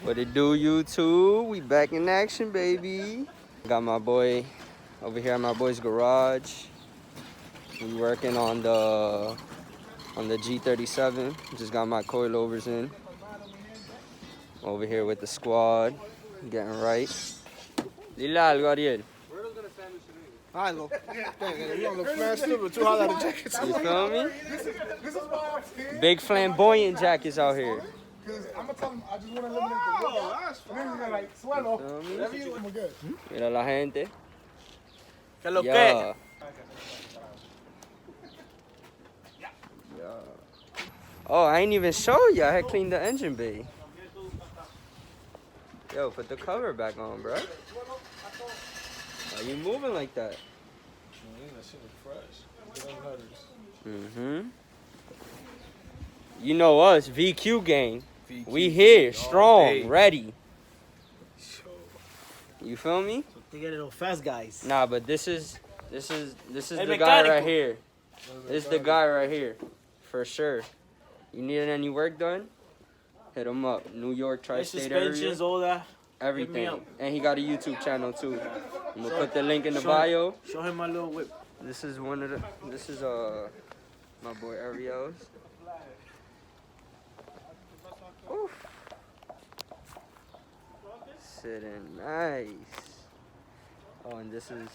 What it do, YouTube? We back in action, baby. Got my boy over here at my boy's garage. We working on the G37. Just got my coilovers in. Over here with the squad, getting right. Dile algo, Ariel. I look. Dang, you don't look mad stupid. Too hot out of jackets. You feel me? This is why I'm scared. Big flamboyant jackets out here. Because I'm going to tell them I just want to eliminate the look. And then he's going to like swallow. Whatever you want. Good. Mira la gente. ¿Qué es lo Yeah. Oh, I ain't even show you. I had cleaned the engine bay. Yo, put the cover back on, bro. Why you moving like that? That shit look fresh. Mm-hmm. You know us, VQ gang. We here, strong, ready. You feel me? They get little fast guys. Nah, but this is the guy right here. This is the guy right here, for sure. You need any work done? Hit him up. New York tri-state area. Suspensions, all that. Everything. And he got a YouTube channel too. I'm gonna put the link in the bio. Show him my little whip. This is my boy Ariel's. Oof. Sitting nice. Oh, and this is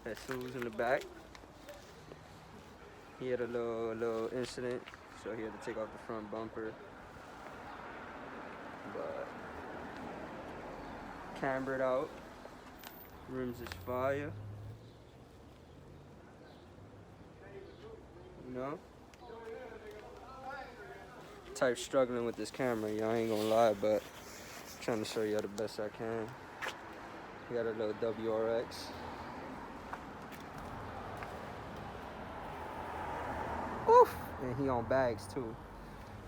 Jesus in the back. He had a little incident, so he had to take off the front bumper. But cambered out. Rims is fire. You know? Type struggling with this camera, y'all ain't gonna lie, but I'm trying to show y'all the best I can. We got a little WRX. Oof! And he on bags too.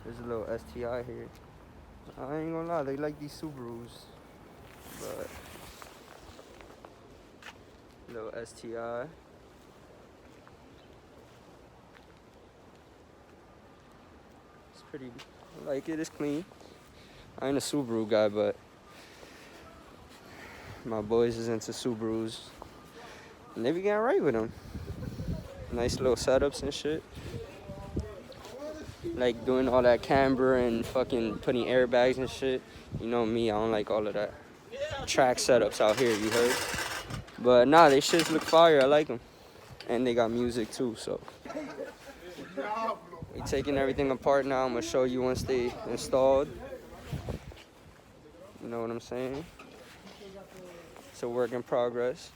There's a little STI here. I ain't gonna lie, they like these Subarus. But little STI. It's pretty, I like it, it's clean. I ain't a Subaru guy, but my boys is into Subarus. And they be getting right with them. Nice little setups and shit. Like doing all that camber and fucking putting airbags and shit. You know me, I don't like all of that. Track setups out here, you heard? But nah, they shits look fire, I like them. And they got music too, so. We taking everything apart now. I'm gonna show you once they installed. You know what I'm saying? It's a work in progress.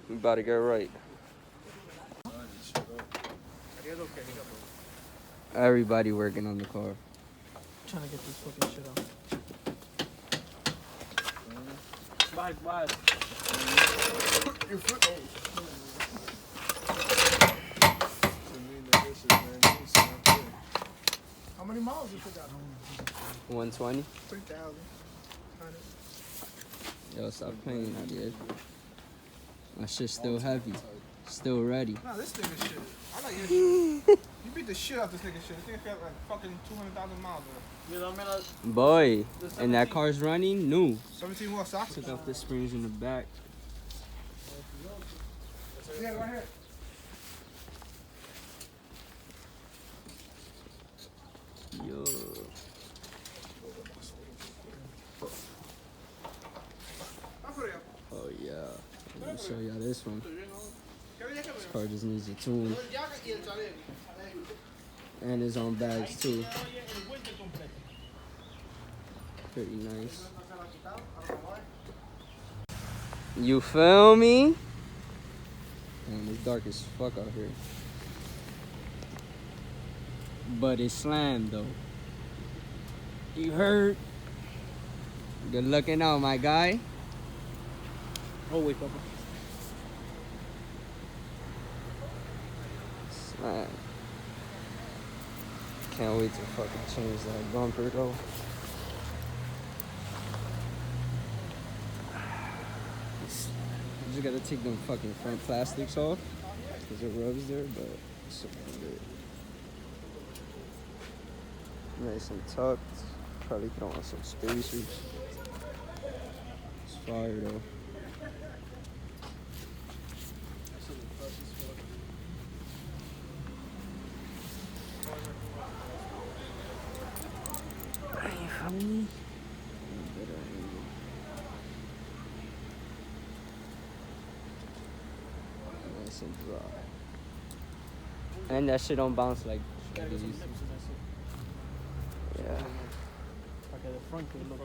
We about to get right. Everybody working on the car. I'm trying to get this fucking shit out. Bye. How many miles you put out? 120. 3,000. Yo, stop playing out there. My shit's still heavy. Still ready. Nah, this nigga shit. I like his shit. You beat the shit out this nigga shit. This nigga got like fucking 200,000 miles, bro. Boy, and that car's running new. 17 more socks. Took off the springs in the back. Yeah, right here. Yo. Oh yeah. Let me show y'all this one. This car just needs a tune. And it's on bags too. Pretty nice. You feel me? Man, it's dark as fuck out here. But it's slammed though. You heard? Good looking out, my guy. Oh, wait, Papa. Slam. Can't wait to fucking change that bumper though. I just gotta take them fucking front plastics off because it rubs there, but it's so good. Nice and tucked. Probably throw on some spacers. It's fire though. You feel me? Nice and dry. And that shit don't bounce like Gotta get some these. lips in that shit. Yeah. Okay, the front could look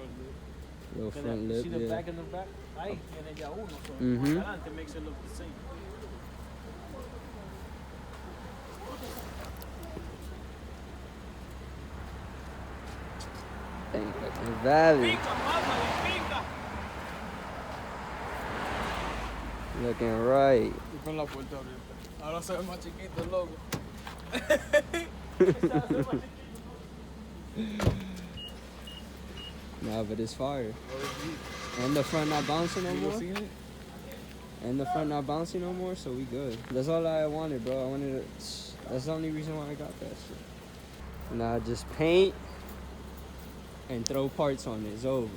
Little good. front lip, See the yeah. back and the back? Ahí tiene ya uno. So Mhm. adelante makes it look the same. Dang, fucking valley. Looking right. Y con la puerta abierta. Ahora se ve más chiquito el logo. Nah, but it's fire. And the front not bouncing no more. And the front not bouncing no more, so we good. That's all I wanted, bro. I wanted to, that's the only reason why I got that shit. Now just paint and throw parts on it. It's over.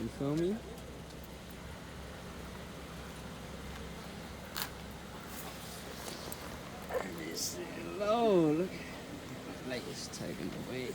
You feel me? And it's low. Look. Like it's taking away.